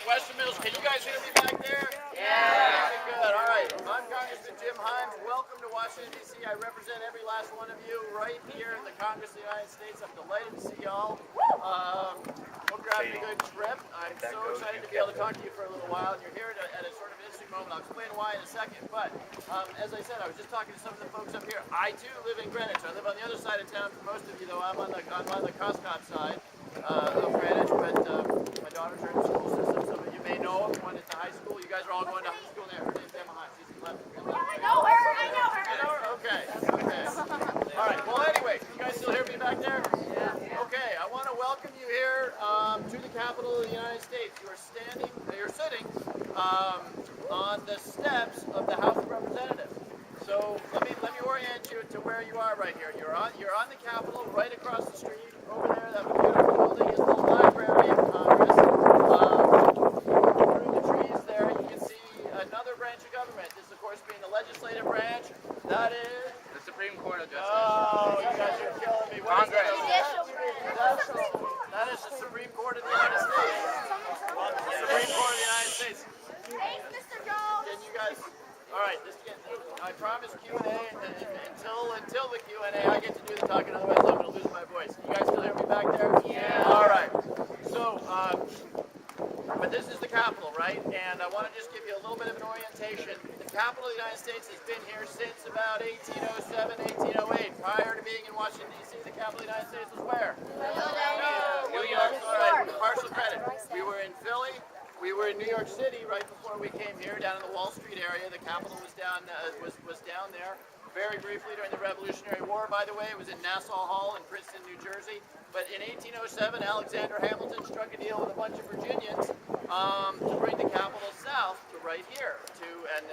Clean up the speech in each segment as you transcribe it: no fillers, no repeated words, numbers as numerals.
Western Mills. Can you guys hear me back there? Yeah. Good. All right. I'm Congressman Jim Himes. Welcome to Washington, D.C. I represent every last one of you right here in the Congress of the United States. I'm delighted to see y'all. Hope you're having a good trip. I'm so excited to be able to talk to you for a little while. And you're here at a sort of interesting moment. I'll explain why in a second. But as I said, I was just talking to some of the folks up here. I, too, live in Greenwich. I live on the other side of town for most of you, though. I'm on the Coscott side of Greenwich. But my daughters are in the school system. Some of you may know them. One is to high school. You guys are all going to high school there. Her name's Emma Himes. She's 11. I know her. I know her. You know her? Okay. All right. Well, anyway, you guys still hear me back there? Yeah. Okay. I want to welcome you here to the Capitol of the United States. You're sitting on the steps of the House of Representatives. So let me orient you to where you are right here. You're on the Capitol, right across the street. Over there, that beautiful building is the Library of Congress. Through the trees there, you can see another branch of government. This, of course, being the legislative branch. That is the Supreme Court of Justice. Oh, you guys are killing me. What is Congress. that is the Supreme Court of the United States. The Supreme Court of the United States. Thanks, Mr. Jones. Can you guys? All right. I promise Q&A until the Q&A. I get to do the talking. Otherwise, I'm going to lose my voice. You guys still hear me back there? Yeah. All right. So, but this is the Capitol, right? And I want to just give you a little bit of an orientation. The Capitol of the United States has been here since about 1807, 1808. Prior to being in Washington, D.C., the Capitol of the United States was where? New York. All right. Partial credit. We were in Philly. We were in New York City right before we came here, down in the Wall Street area. The Capitol was down there. Very briefly during the Revolutionary War, by the way. It was in Nassau Hall in Princeton, New Jersey. But in 1807, Alexander Hamilton struck a deal with a bunch of Virginians to bring the Capitol south to right here.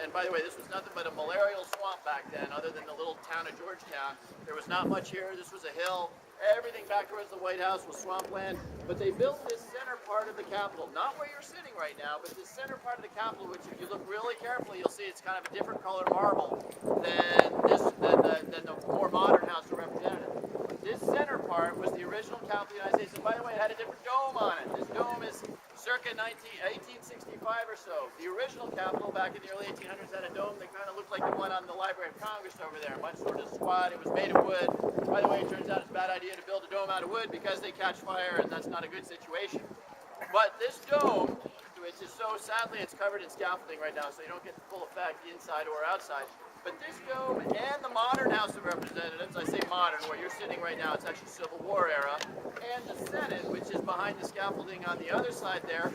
And by the way, this was nothing but a malarial swamp back then, other than the little town of Georgetown. There was not much here. This was a hill. Everything back towards the White House was swampland. But they built this center part of the Capitol, not where you're sitting right now, but this center part of the Capitol, which if you look really carefully, you'll see it's kind of a different color marble than the more modern House of Representatives. This center part was the original Capitol of the United States. And by the way, it had a different dome on it. This dome is circa 1865 or so. The original Capitol back in the early 1800s had a dome that kind of looked like the one on the Library of Congress over there, much sort of squat. It was made of wood. By the way, it turns out it's a bad idea to build a dome out of wood because they catch fire, and that's not a good situation. But this dome, which is so sadly it's covered in scaffolding right now, so you don't get the full effect inside or outside. But this dome and the modern House of Representatives, I say modern, where you're sitting right now, it's actually Civil War era, and the Senate, which is behind the scaffolding on the other side there,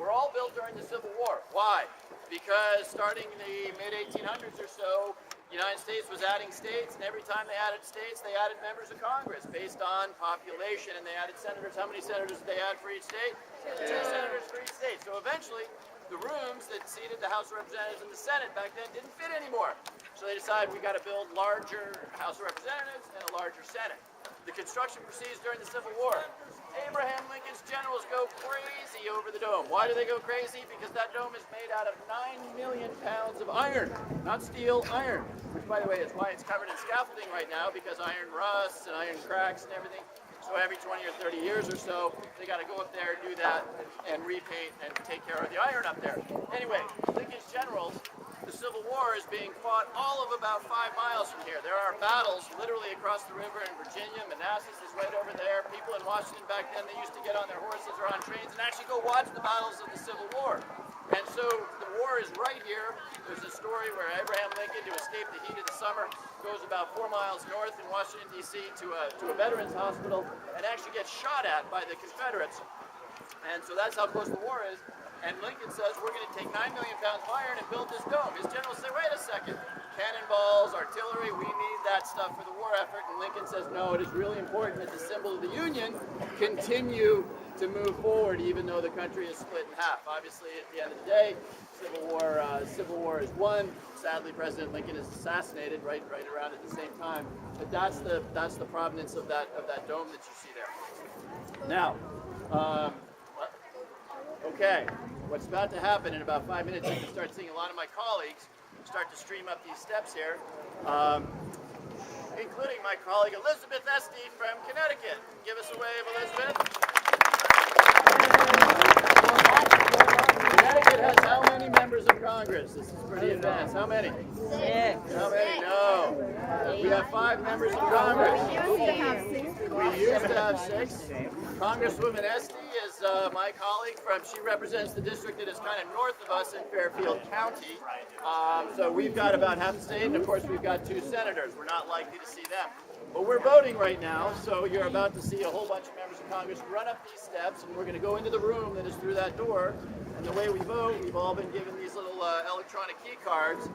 were all built during the Civil War. Why? Because starting in the mid-1800s or so, the United States was adding states, and every time they added states, they added members of Congress based on population, and they added senators. How many senators did they add for each state? Two senators for each state. So eventually, the rooms that seated the House of Representatives and the Senate back then didn't fit anymore. So they decided we got to build larger House of Representatives and a larger Senate. The construction proceeds during the Civil War. Abraham Lincoln's generals go crazy over the dome. Why do they go crazy? Because that dome is made out of 9 million pounds of iron, not steel, iron. Which, by the way, is why it's covered in scaffolding right now, because iron rusts and iron cracks and everything. So every 20 or 30 years or so, they got to go up there, do that, and repaint and take care of the iron up there. Anyway, Lincoln's generals, the Civil War is being fought all of about 5 miles from here. There are battles literally across the river in Virginia. Manassas is right over there. People in Washington back then, they used to get on their horses or on trains and actually go watch the battles of the Civil War. And so the war is right here. There's a story where Abraham Lincoln, to escape the heat of the summer, goes about 4 miles north in Washington, D.C. to a veterans hospital and actually gets shot at by the Confederates. And so that's how close the war is. And Lincoln says, we're going to take 9 million pounds of iron and build this dome. His generals say, wait a second, cannonballs, artillery, we need that stuff for the war effort. And Lincoln says, no, it is really important that the symbol of the Union continue to move forward, even though the country is split in half. Obviously, at the end of the day, Civil War is won. Sadly, President Lincoln is assassinated right around at the same time. But that's the provenance of that dome that you see there. Now, okay, what's about to happen in about 5 minutes, you can start seeing a lot of my colleagues start to stream up these steps here, including my colleague Elizabeth Esty from Connecticut. Give us a wave, Elizabeth. Congress. This is pretty advanced. How many? 6. How many? No. We have 5 members of Congress. We used to have 6. Congresswoman Esty is my colleague she represents the district that is kind of north of us in Fairfield County. So we've got about half the state, and of course we've got 2 senators. We're not likely to see them. But we're voting right now, so you're about to see a whole bunch of members of Congress run up these steps, and we're going to go into the room that is through that door. And the way we vote, we've all been given these little electronic key cards.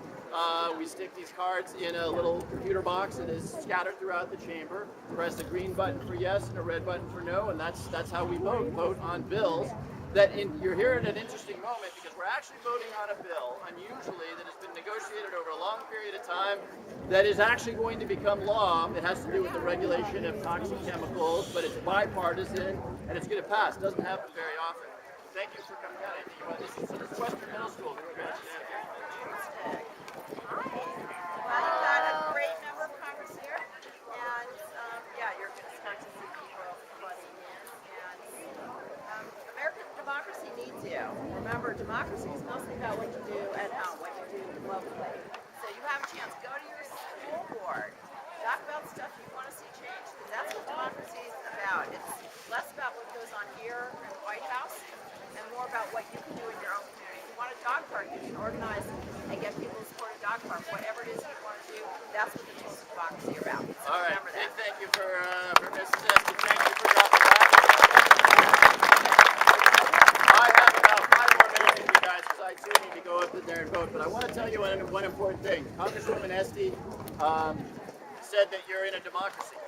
We stick these cards in a little computer box that is scattered throughout the chamber. Press a green button for yes and a red button for no, and that's how we vote. Vote on bills. You're here at an interesting moment because we're actually voting on a bill, unusually, that has been negotiated over a long period of time, that is actually going to become law. It has to do with the regulation of toxic chemicals, but it's bipartisan and it's going to pass. It doesn't happen very often. Thank you for coming out. This is Western Middle School. Well, you've got a great member of Congress here, and yeah, you're going to start to see people flooding in, and American democracy needs you. Remember, democracy is mostly about what you do at home, what you do locally. So you have a chance. Go to your school board. Talk about stuff you want to see changed, because that's what democracy is about. It's less about what goes on here in the White House and more about what you can do in your own community. If you want a dog park, you can organize and get people to support a dog park. Whatever it is you want to do, that's what the tools of democracy are about. So All right. remember that. Thank you for Mrs. Esty. Thank you for dropping by. I have about 5 more minutes with you guys because I too need to go up in there and vote. But I want to tell you one important thing. Congresswoman Esty said that you're in a democracy.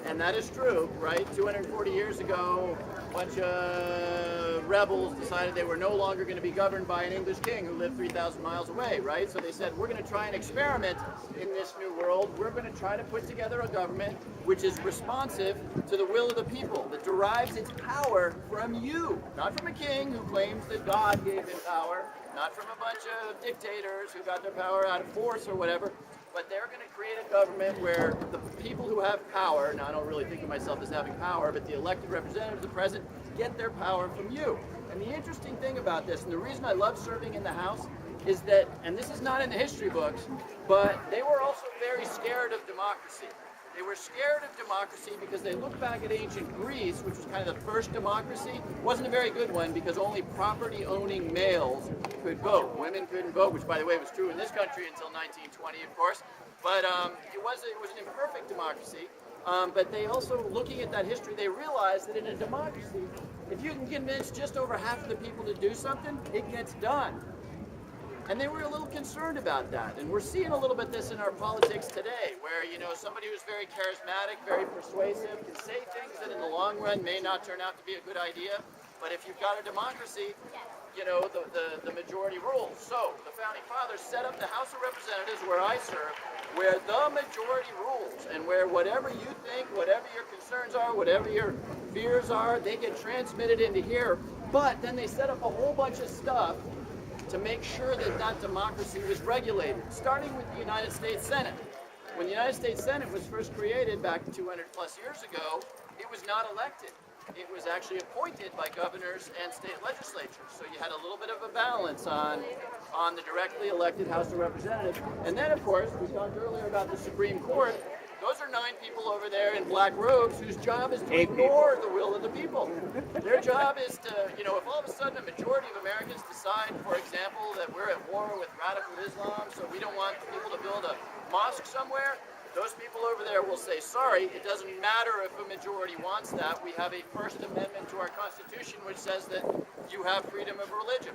And that is true, right? 240 years ago, a bunch of rebels decided they were no longer going to be governed by an English king who lived 3,000 miles away, right? So they said, we're going to try and experiment in this new world. We're going to try to put together a government which is responsive to the will of the people, that derives its power from you, not from a king who claims that God gave him power, not from a bunch of dictators who got their power out of force or whatever. But they're going to create a government where the people who have power, now I don't really think of myself as having power, but the elected representatives, the president, get their power from you. And the interesting thing about this, and the reason I love serving in the House, is that, and this is not in the history books, but they were also very scared of democracy. They were scared of democracy because they looked back at ancient Greece, which was kind of the first democracy. It wasn't a very good one because only property-owning males could vote. Women couldn't vote, which, by the way, was true in this country until 1920, of course. But it was an imperfect democracy. But they also, looking at that history, they realized that in a democracy, if you can convince just over half of the people to do something, it gets done. And they were a little concerned about that. And we're seeing a little bit this in our politics today, where, somebody who's very charismatic, very persuasive, can say things that in the long run may not turn out to be a good idea. But if you've got a democracy, the majority rules. So the Founding Fathers set up the House of Representatives, where I serve, where the majority rules, and where whatever you think, whatever your concerns are, whatever your fears are, they get transmitted into here. But then they set up a whole bunch of stuff to make sure that that democracy was regulated, starting with the United States Senate. When the United States Senate was first created back 200 plus years ago, it was not elected. It was actually appointed by governors and state legislatures. So you had a little bit of a balance on the directly elected House of Representatives. And then, of course, we talked earlier about the Supreme Court. Those are 9 people over there in black robes whose job is to ignore the will of the people. Their job is to, if all of a sudden a majority of Americans decide, for example, that we're at war with radical Islam, so we don't want people to build a mosque somewhere, those people over there will say, sorry, it doesn't matter if a majority wants that. We have a First Amendment to our Constitution which says that you have freedom of religion.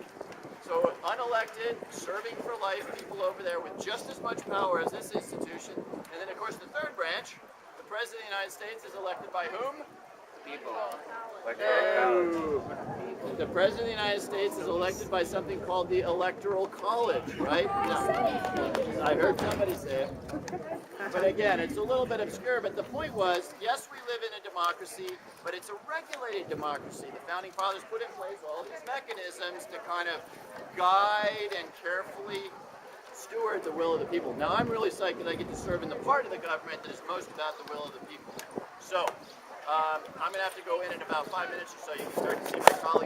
So unelected, serving for life people over there with just as much power as this institution. And then, of course, the third branch, the President of the United States, is elected by whom? People. The President of the United States is elected by something called the Electoral College, right? I heard somebody say it. But again, it's a little bit obscure, but the point was, yes, we live in a democracy, but it's a regulated democracy. The Founding Fathers put in place all these mechanisms to kind of guide and carefully steward the will of the people. Now, I'm really psyched that I get to serve in the part of the government that is most about the will of the people. So, I'm going to have to go in about 5 minutes or so. You can start to see my colleagues.